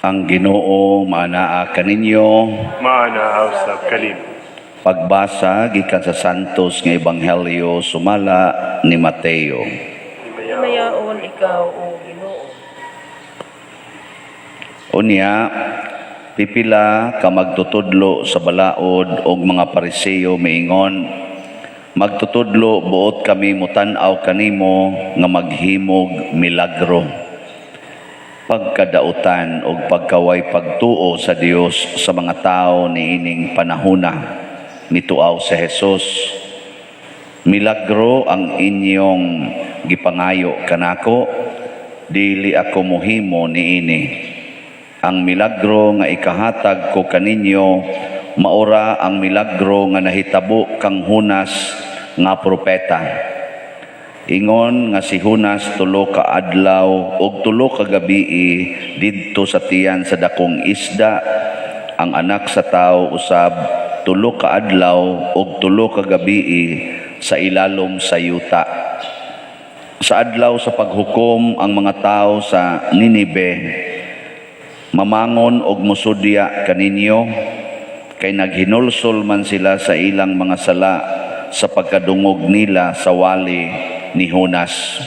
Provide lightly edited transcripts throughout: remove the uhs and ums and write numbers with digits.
Ang Ginoo maanaa kaninyo. Maanaaw sa kanin. Pagbasa gikan sa Santos nga Ebanghelyo sumala ni Mateo. Mayaon ikaw o Ginoo. Unya, pipila ka magtutudlo sa balaod og mga Pariseo miingon, magtutudlo buot kami mutan-aw kanimo nga maghimog milagro. Pagkadautan o pagkaway pagtuo sa Dios sa mga tao niining panahuna nituaw sa Hesus. Milagro ang inyong gipangayo kanako, dili ako mohimo niini. Ang milagro nga ikahatag ko kaninyo maura ang milagro nga nahitabo kang Hunas nga propeta. Ingon nga si Hunas tulo ka adlaw og tulo ka gabii didto sa tiyan sa dakong isda. Ang anak sa tao usab tulo ka adlaw og tulo ka gabii sa ilalom sa yuta. Sa adlaw sa paghukom ang mga tao sa Ninive mamangon og musudya kaninyo, kay naghinulsol man sila sa ilang mga sala sa pagkadungog nila sa wali ni Hunas.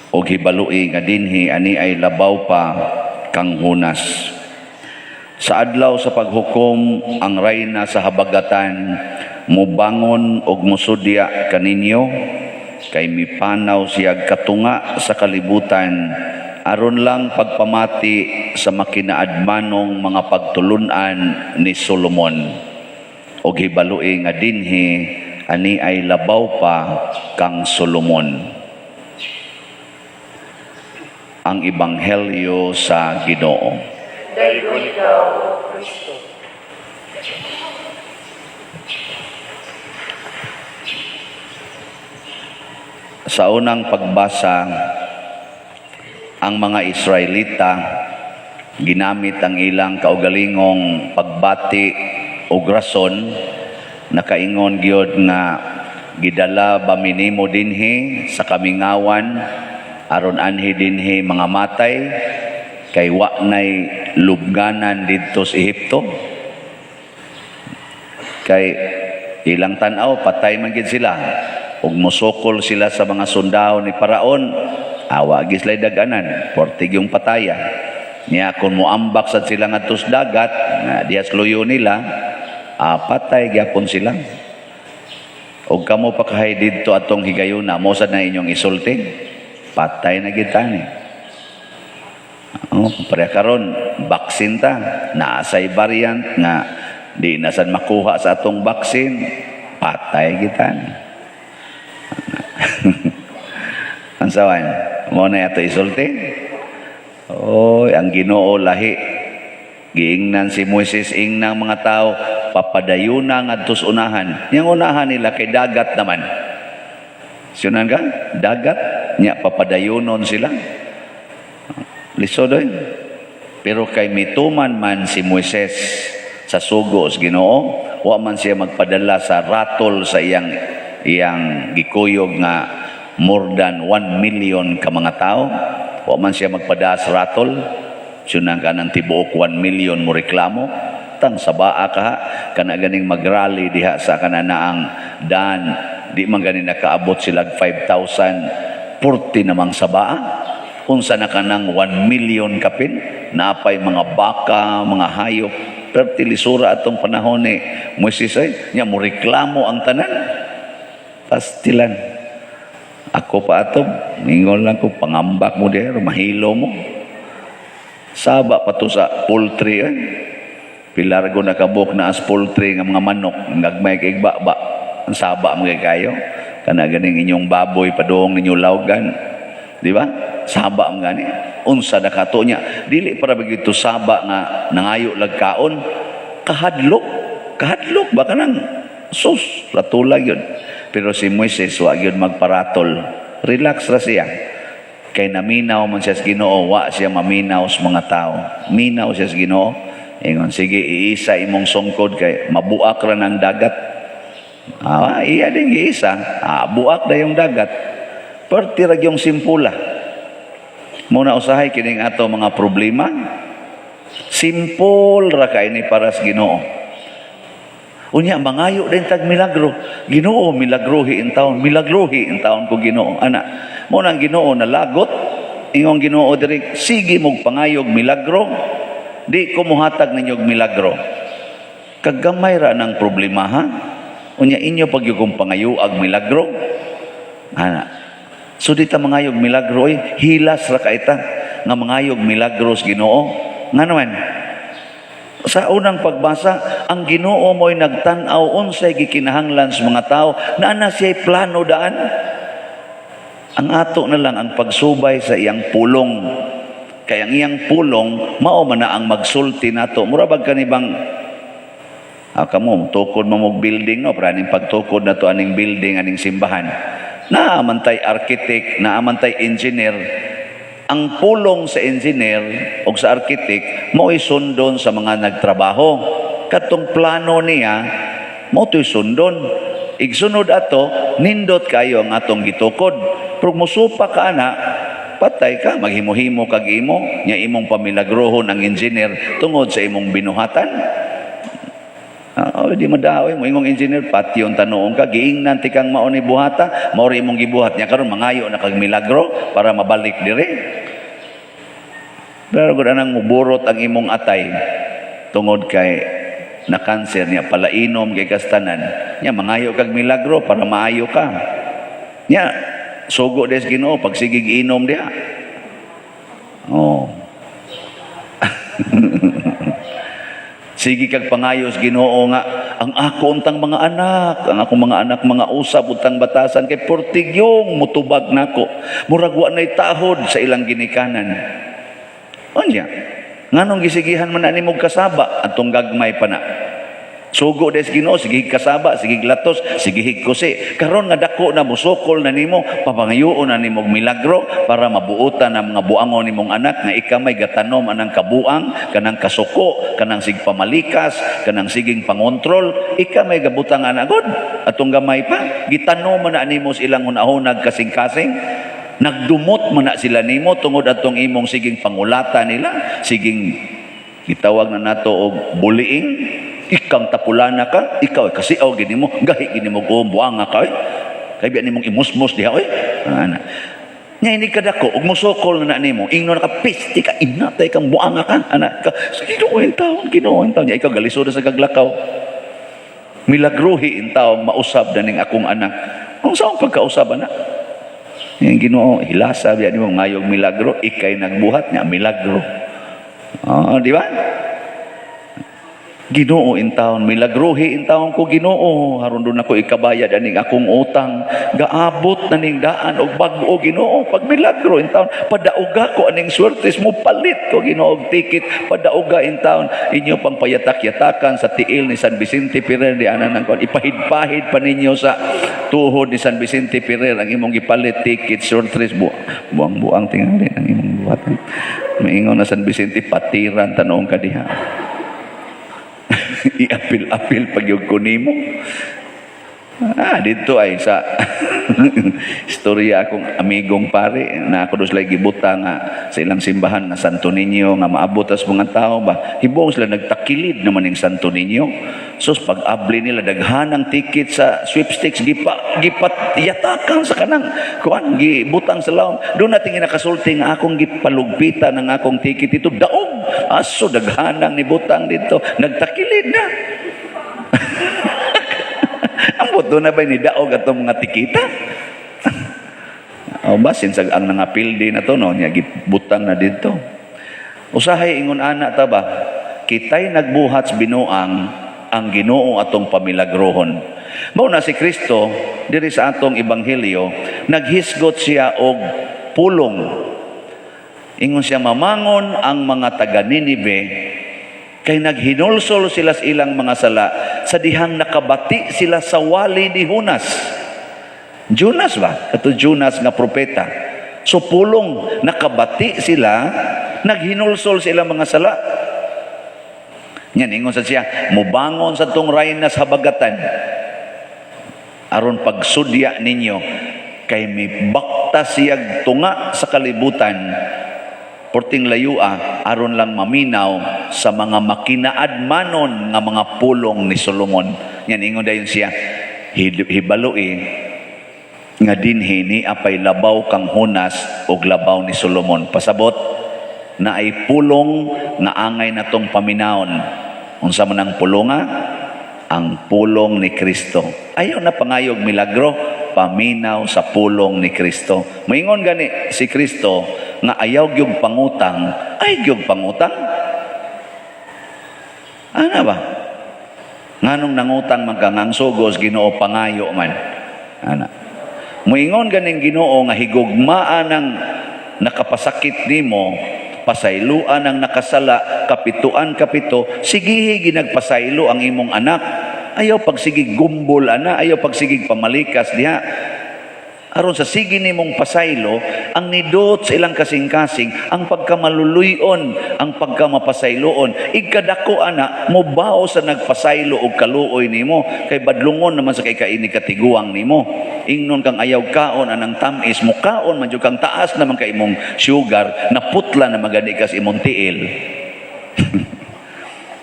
O hibalui nga dinhi ani ay labaw pa kang Hunas. Sa adlaw sa paghukom ang rayna sa habagatan mubangon og musudya kaninyo, kay mipanaw siya katunga sa kalibutan aron lang pagpamati sa makinaadmanong mga pagtulunan ni Solomon. O hibalui nga dinhi ani ay labaw pa kang Solomon. Ang Ebanghelyo sa Ginoo. Dayon ikaw o Kristo. Sa unang pagbasa, ang mga Israelita ginamit ang ilang kaugalingong pagbati o rason, nakaingon gyud nga gidala ba minimo dinhi sa kamingawan aron anhi dinhi mga matay kay wa nay lubnganan didto sa Ehipto. Kay ilang tan-aw patay man gid sila ug musukol sila sa mga sundao ni Paraon, awa gid sila daganan, portig yung pataya niya. Kung muambak sad sila ngadto sa dagat nga diha luyo nila, patay gyapon sila. Og kamo pa kahay didto atong higayuna, mo sad na inyong isulti, patay na gid tani. Pareha karon baksin ta, naasay variant nga di na sad makuha sa atong baksin, patay gid tani. Ang sawan mo na ato isulti. Oy, ang Ginoo lahi giingnan si Moises ingnang mga tao papadayuna ngadto sa unahan. Yang unahan nila kay dagat naman. Sunan ka? Dagat nya papadayunon sila. Lisodoy. Pero kay mituman man si Moises sa sugo sa Ginoo, wa man siya magpadala sa ratol sa iyang gikuyog nga more than 1 million ka mga tao. Wa man siya magpadala sa ratol. Sunan ka ng tibuok 1 million mo reklamo, tang sabaa ka kana ganing magrally diha sa kananaang dan, di man ganin nakaabot sila 5,000, 40 namang sabaa. Unsa na kanang 1 million kapin, napay mga baka, mga hayop, perti lisura atong panahon ni Moises ay nya mo reklamo ang tanan. Pastilan. Ako pa ato, mingon lang ko pangambak mo diha, mahilo mo. Saba pa to sa poultry eh. Pilargo nakabuk na as poultry nga mga manok, nagmay kay ba ang saba mo kay kayo. Kana ganing inyong baboy padung ninyo lawgan. Di ba? Saba ang gani. Unsa na kato niya. Dili para bagito saba nga nangayo lagkaon. Kahadlok ba kanang sus ratulag yun. Pero si Moises wa gyud magparatol. Relax ra siya. Kay naminaw man siya sa Ginoo, wa siya maminaw sa mga tao. Minaw siya sa Ginoo. Ingon, sige, iisa imong sungkod kay mabuak ra ng dagat. Iya din iisa. Buak na yung dagat. Perti ra yung simpula. Muna usahay kining ato mga problema. Simple ra kay ni para sa Ginoo. Unya mangayo din tag milagro. Ginoo milagrohi in taon, milagrohi in taon ko Ginoo. Ana, mo nang Ginoo nalagot, ingong Ginoo diri, sige mog pangayog milagro. Di ko muhatag ninyo milagro. Kagamay ra ng problema ha. Unya inyo pag yung pangayuag milagro. Ana. So dita mangayog milagro hilas ra kaita nga mangayog milagros Ginoo. Nga naman, sa unang pagbasa, ang Ginoo mo'y nagtanaw unsay gikinahanglan sa mga tao na ana siya'y plano daan. Ang ato na lang ang pagsubay sa iyang pulong. Kaya ang iyang pulong, mao man na ang magsulti nato. Murabag kanibang, kamo, tukod mo mong building, no? Praning pagtukod na to aning building, aning simbahan. Naamantay architect, naamantay engineer. Ang pulong sa engineer o sa architect mo isundon sa mga nagtrabaho. Katong plano niya mo ito'y sundon. Igsunod ato, nindot kayo ang atong gitukod. Pero musupa ka na, patay ka, maghimo-himo kag imo, nya imong pamilagrohon ang engineer tungod sa imong binuhatan. Di madawi mo ingong engineer pati yung tanoon ka giingnan ti kang mao ni buhata mao ri imong gibuhat nya karon mangayo na kag milagro para mabalik dire. Pero gud anang muburot ang imong atay tungod kay na cancer niya palainom kay kastanan nya mangayo kag milagro para maayo ka. Nya sugo des Ginoo pag sige giinom diha. Sige kag pangayos Ginoo nga ang ako untang mga anak, ang akong mga anak mga usab untang batasan kay portigyong mutubag nako. Murag wa nay tahod sa ilang ginikanan. Unya, nganong gisigihan man ani mog kasaba atong gagmay pa na. Sugo des Ginoo sige kasaba, sige glatos, sige higkusi. Karon nga dako na musukol na nimo, papangayoon na nimo milagro para mabuutan ang mga buangon nimong anak nga ika may gatanom anang kabuang, kanang kasuko, kanang sigpamalikas, kanang siging pangontrol, ika may gabutang anagod. Atong gamay pa, gitanom man na nimo silang hunahunag kasing-kasing. Nagdumot man na sila nimo tungod atong imong siging pangulatan nila, siging gitawag na nato og bullying. Ikang tapulana ka, ikaw kasi gini mo, gahi gini mo ko buanga ka kay biya nimong imusmos diha ana. Nya ini kadako ug musokol na nimo, ingnon ka pisti ka inatay kang buanga ka ana ka. Ginuoy taon nya ikaw galisod sa kaglakaw. Milagruhi in taon mausab na ning akong anak. Kung saan pagkausab na? Yang Ginoo hilasa biya nimo ngayog milagro, ikay nagbuhat nya milagro. Di ba? Ginoo in taon, milagrohi in taon ko Ginoo, haron doon ako ikabayad aning akong utang, gaabot na ning daan og bag-o Ginoo, pag milagro in taon, padauga ko aning swertes mo palit ko Ginoo og ticket, padauga in taon, inyo pang payatak-yatakan sa tiil ni San Vicente Ferrer di ana nang ipahid-pahid pa ninyo sa tuhod ni San Vicente Ferrer ang imong gipalit ticket swertes buang-buang tingali ang imong buhatan. Maingon na San Vicente patiran tanong ka diha. I-apil-apil pag yung kunimo. Dito ay sa istorya akong amigong pare na ako dos lagi gibuta nga sa ilang simbahan na Santo Niño nga maabot as mga tao ba hibong sila nagtakilid naman ng Santo Niño. So pag abli nila daghanang ticket sa sweepstakes gipat yatakan sa kanang kuan gibutang sa laom. Doon natin nakasulti nga akong gipalugpitan ng akong ticket ito daog aso daghanang ni butang dito nagtakilid na. Ang buto na ba ni daog atong mga tikita? Basin sa ang nangapildi na to no nya gibutang na dito. Usahay ingon ana ta ba? Kitay nagbuhat sa binuang ang Ginoo atong pamilagrohon. Mao na si Kristo diri sa atong ebanghelyo naghisgot siya og pulong. Ingon siya mamangon ang mga taga Ninive kay naghinulsol sila sa ilang mga sala sa dihang nakabati sila sa wali ni Hunas. Jonas ba? Kato Jonas nga propeta. So pulong nakabati sila, naghinulsol sila mga sala. Yan, ingon sa siya, mubangon sa tong rayna sa habagatan. Aron pagsudya ninyo, kay may bakta siyag tunga sa kalibutan, porting layua, aron lang maminaw sa mga makinaadmanon nga mga pulong ni Solomon. Yan, ingon dayon siya, hibaloi, nga dinhi ni apay labaw kang Hunas og labaw ni Solomon. Pasabot na ay pulong nga angay natong paminawon. Unsa man ang pulonga? Ang pulong ni Kristo. Ayaw na pangayog milagro, paminaw sa pulong ni Kristo. Moingon gani si Kristo nga ayaw gyud pangutang, ay gyud pangutang. Ana ba? Nganong nangutang man ka ngang sugos Ginoo pangayo man. Ana. Moingon ganing Ginoo nga higugmaan ang nakapasakit nimo, pasayloan ang nakasala, kapito, sigihi ginagpasaylo ang imong anak. Ayaw pagsigig gumbol ana, ayaw pagsigig pamalikas diha. Aron sa sige nimong pasaylo, ang nidot sa ilang kasing-kasing, ang pagkamaluluyon, ang pagkamapasayloon. Igkadako ana, mobao sa nagpasaylo og kaluoy nimo, kay badlungon naman sa kay kaini katiguang nimo. Ingnon kang ayaw kaon anang tamis, mukaon man jud kang taas naman kay imong sugar, naputla na magani kas imong tiil.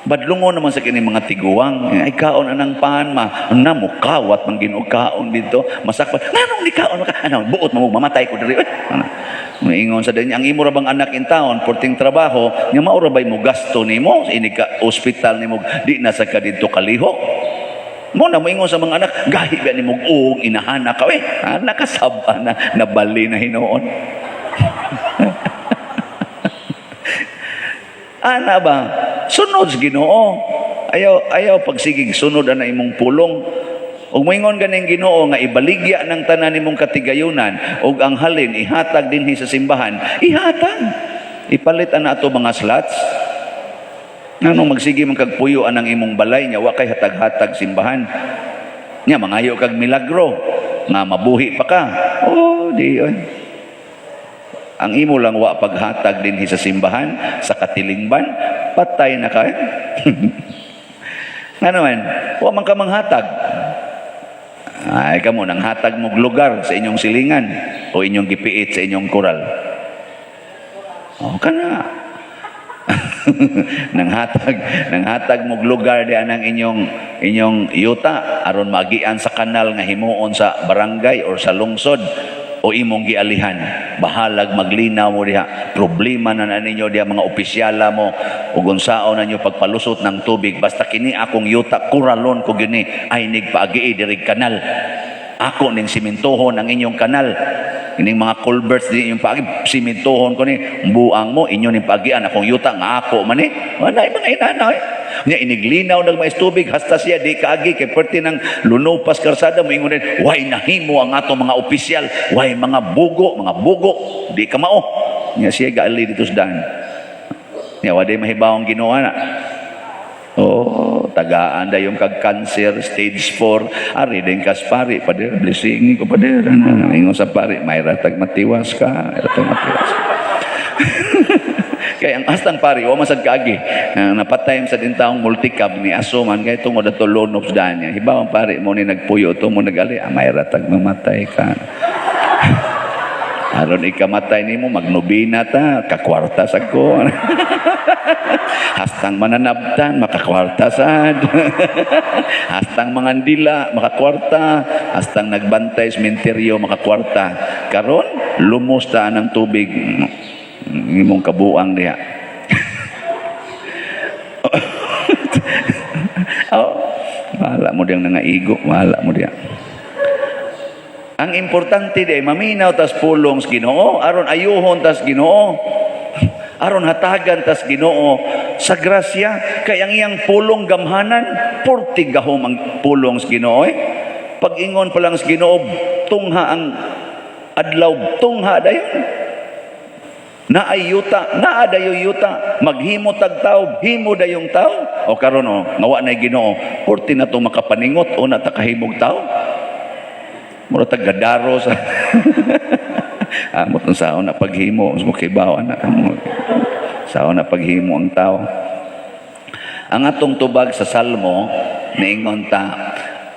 Badlungon naman sa kini mga tiguang, ay kaon anang pan ma, namukawat man Ginoo kaon dito, masakpan. Nganong ni kaon ka? Ano, buot mo mamatay ko diri. Maingon sa din ang imo ra bang anak in taon porting trabaho, nya mao ra bay mo gasto nimo ini ka ospital nimo di na sa kadto kalihok. Mo na moingon sa mga anak, gahi ba nimo og inahana ka we? Nakasaba na nabali na hinuon. Ana ba? Sunod sa Ginoo. Ayaw pagsigig sunod ana imong pulong. Ug moingon ganing Ginoo nga ibaligya ng tanan nimong katigayunan ug ang halin ihatag dinhi sa simbahan. Ihatag. Ipalit ana ato mga slots. Nganong magsige man kag puyo anang imong balay nya wa kay hatag-hatag simbahan. Nya mangayo kag milagro nga mabuhi pa ka. Oh, di oy. Ang imo lang wa paghatag dinhi sa simbahan, sa katilingban, patay na ka. Nga naman, wa man ka manghatag. Ay kamo nang hatag mog lugar sa inyong silingan o inyong gipiit sa inyong koral. O kana. nang hatag mog lugar di anang inyong yuta aron magian sa kanal nga himuon sa barangay or sa lungsod o imong gialihan. Bahalag maglinaw mo diha. Problema na ninyo diha mga opisyala mo ug unsaon nanyo pagpalusot ng tubig. Basta kini akong yuta kuralon ko gini ay nigpaagi diri kanal. Ako ning simentohon ang inyong kanal. Ining mga culverts din yung paagi simentohon ko ni buang mo inyo ning pagian akong yuta nga ako man wala mga inana nya iniglinaw nag mais tubig hasta siya di kaagi kay perti ng lunupas karsada mo ingon way nahimo ang ato mga opisyal way mga bugo di ka mao nya siya gali dito sa daan nya waday mahibawong Ginoo na. Oh, tagaan da yung kag-cancer, stage 4. Ari din kas pari, pader, blessing ko pader. Ingon sa pari, may ratag matiwas ka. Kaya ang astang pari, o masad kaagi. Napatay sa dintaong multicab ni Asuman, kaya itong wala to loan of danya. Hibaw ang pari mo ni nagpuyo, ito mo nagali, may ratag mamatay ka. Aron ikamatay nimo magnobina ta kakwarta sad ko. Hastang mananabtan makakwarta sad. Hastang mangandila makakwarta, hastang nagbantay sementeryo makakwarta. Karon lumos ta ng tubig imong kabuang diha. Oh, wala mo diyang nangaigo, wala mo diha. Ang importante di maminaw tas pulong sa Ginoo, aron ayuhon tas Ginoo, aron hatagan tas Ginoo sa grasya. Kay ang iyang pulong gamhanan, porti gahom ang pulong sa Ginoo. Pag ingon pa lang sa Ginoo, tungha ang adlaw, tungha dayon. Naayuta, naadayo yuta, maghimo tag taw, himo dayong taw. O karon ngawa na Ginoo, porti na to makapaningot o na takahimog taw. Mura tagadaro sa amot ng sao na paghimo mo kay bawa na kamo. Sao na paghimo ang tao. Ang atong tubag sa Salmo niingon ta,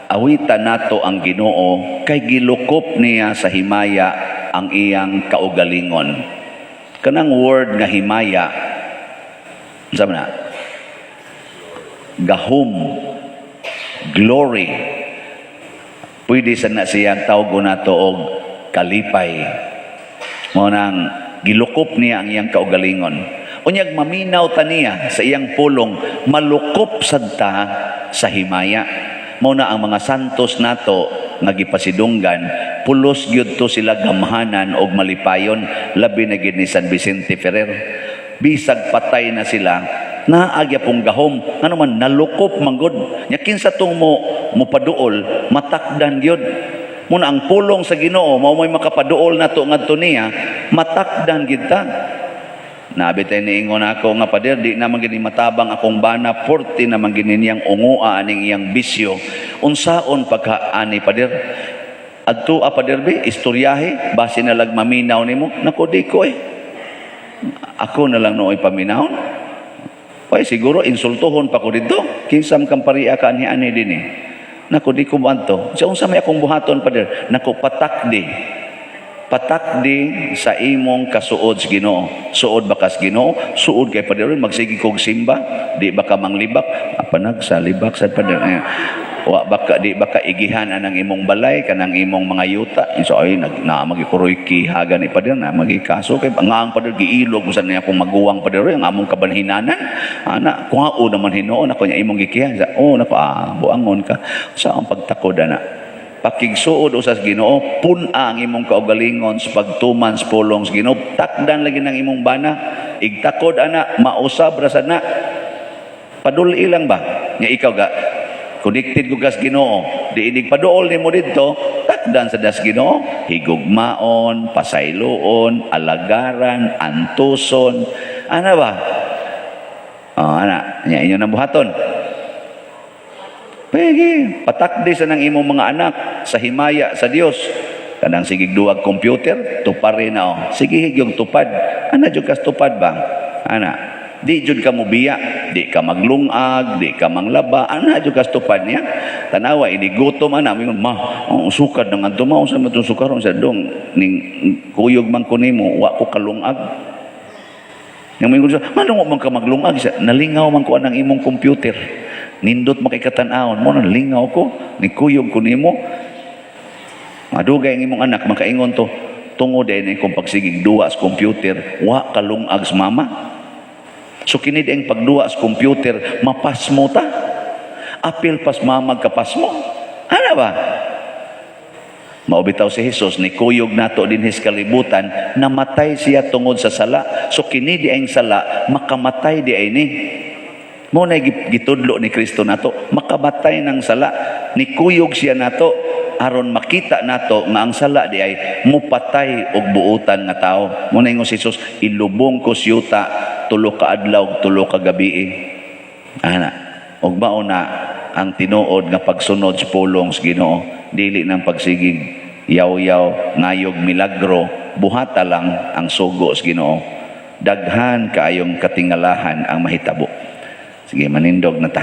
awitan nato ang Ginoo kay gilukop niya sa himaya ang iyang kaugalingon. Kanang word nga himaya, sabi na, gahom, glory. Pwede sana siyang tawgo nato og kalipay. Mo nang gilukop niya ang iyang kaugalingon. Unyag maminaw ta niya sa iyang pulong, malukop sadta sa himaya. Mo na ang mga santos nato nga gipasidunggan, pulos gyud to sila gamhanan og malipayon, labi na gid ni San Vicente Ferrer. Bisag patay na sila, naagya pong gahom, ano man nalukop manggod. Nya kinsa tong mo paduol, matakdan gyud. Muna ang pulong sa Ginoo mao may makapaduol nato ngadto niya, matakdan gyud ta. Nabitay niingon ako nga pader, di naman gini matabang akong bana, 40 naman gini niyang ungua aning iyang bisyo. Unsaon pagkaani pader? Adto pader be, istoryahe, base na lag maminaw nimo. Nako di ko ako na lang nooy paminaw. Pay siguro insultohon pa ko dito. Kinsam kang pariya ka ani din eh. Nako di ko banto. Sa unsa may akong buhaton pader? Nako patakdi. Patakdi sa imong kasuod sa Ginoo. Suod bakas Ginoo, suod kay pader magsigi kog simba, di baka manglibak, apanag sa libak sa pader. Wa baka di baka igihan anang imong balay kanang imong mga yuta. So ay magikuroy kihaga ni pader na magikaso kay ang pader giilog usan niya akong maguwang pader ang among kabanhinanan. Ana kuhao naman hinuon ako nya imong gikihan. Nako buangon ka sa ang pagtakod ana. Pakigsuod usas Ginoo, pun-a ang imong kaugalingon sa pagtuman sa pulong sa Ginoo. Takdan lagi ng imong bana, igtakod ana, mausab ra sad na. Paduli lang ba? Nya ikaw ga connected ko gas Ginoo. Di inig paduol nimo didto, takdan sa das Ginoo, higugmaon, pasayloon, alagaran, antuson. Ana ba? Ana, nya inyo nang buhaton. Pwede, patakdi sa ng imong mga anak sa himaya sa Dios. Kanang sigig duwag computer, tupari na Sige higyong tupad. Ana jud kas tupad ba? Ana, di jud ka mobiya, di ka maglungag, di ka manglaba. Ana jud kas tupad niya. Tanawa inigutom ana mingon sukad nang adto mao sa matong sukaron sa dong ning kuyog man ko nimo wa ko kalungag. Yang mingon sa manong man ka maglungag sa nalingaw man ko anang imong computer. Nindot makikatan-aon mo nang lingaw ko ni kuyog ko nimo. Madugay ang imong anak makaingon to tungod din kung pagsigig duwa sa computer wa kalungag sa mama. So kini ang pagduwa sa computer mapasmo ta. Apil pas mama kapasmo. Ano ba? Maubitaw si Jesus ni kuyog nato din his kalibutan, namatay siya tungod sa sala. So kini di ang sala makamatay di ay ni. Mo na gitudlo ni Kristo nato, makamatay ng sala, ni kuyog siya nato aron makita nato nga ang sala di ay mupatay og buutan nga tao. Mo na ingon si Jesus, ilubong ko siyuta tulo ka adlaw, tulo ka gabi. Ana, og mao na ang tinuod nga pagsunod sa pulong sa Ginoo, dili nang pagsigig yaw-yaw, ngayog milagro, buhata lang ang sugo sa Ginoo. Daghan kaayong katingalahan ang mahitabo. Sige, manindog na ta.